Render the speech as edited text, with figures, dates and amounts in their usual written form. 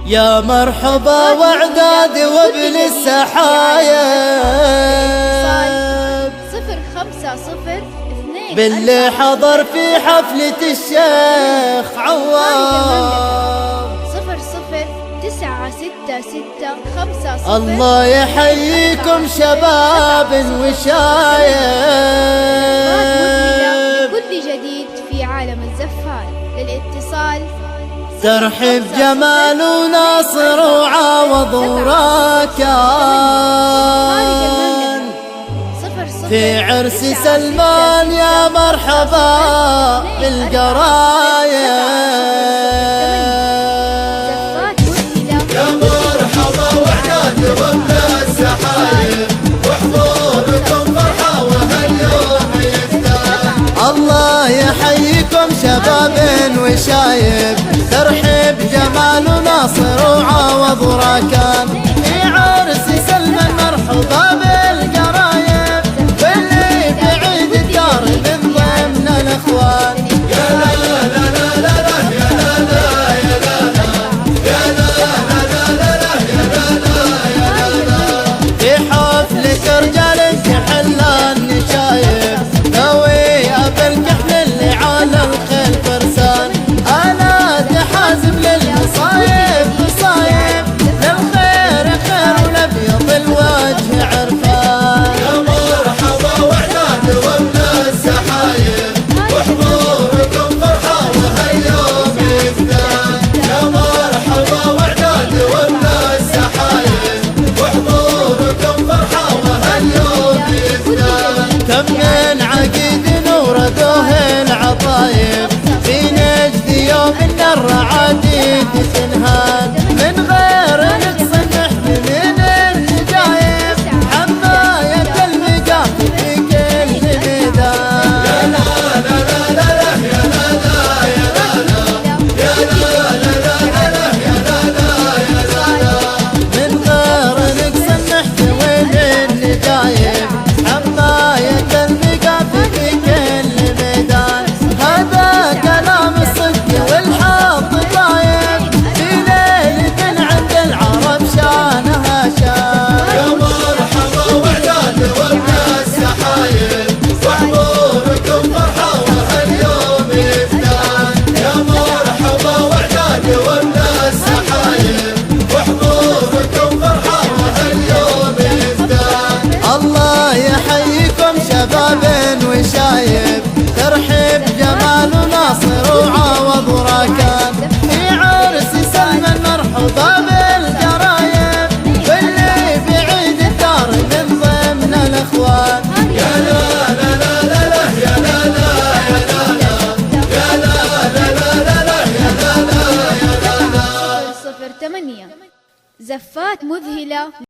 يا مرحبا وعداد وابن السحايب 0502 باللي حضر في حفلة الشيخ عوام 009665 الله يحييكم شباب وشايب كل جديد في عالم الزفات. للاتصال ترحب جمال وناصر وعوض وراكان في عرس سلمان يا مرحبا بالقرايب يا مرحبا وعداد وابن السحايب وحضوركم فرحة وهاليوم يفتح. الله يحييكم شباب وشايب ترحب جمال وناصر وعوض وراكان في عرس سلمان مرحبا بالقرايب واللي بعيد الدار من ضمن الاخوان. يا لا لا لا لا لا يا لا لا يا لا لا يا لا لا لا لا يا لا لا يا لا لا في حفلة رجال تحل النشايب ناوي بالكحل اللي على الخيل فرسان انا تحازم للمصايب مصايب للخير خير ولبيض الوجه عرفان. يا مرحبا وعداد وابن السحايب وحضوركم فرحة وهاليوم يفتح. يا مرحبا وعداد وابن السحايب وحضوركم فرحة وهاليوم يفتح. كم من عقيد وردوه العطايب في نجد يوم ان الرعاديد تنهان من غير نقص محتمل النجايب حماية المقام في كل ميدان. يا لا لا لا لا يا لا لا يا لا لا يا لا لا لا لا يا لا لا يا لا لا من غير نقص محتمل النجايب حماية المقام في كل ميدان. هذا كلام الصدق والحق طايب في ليلة عند العرب شانها شان. يا مرحبا وعداد وابن السحايب وحضوركم فرحة وهاليوم يفتح. يا مرحبا وعداد وابن السحايب وحضوركم فرحة وهاليوم يفتح. الله يحييكم شباب وشايب ترحب جمال وناصر وعوض وراكان في عرس سلمان مرحبا بالقرايب واللي بعيد الدار من ضمن الاخوان. يا لا لا لا لا لا يا لا لا يا لا لا يا لا لا لا لا يا لا لا يا لا لا 008 زفات مذهلة.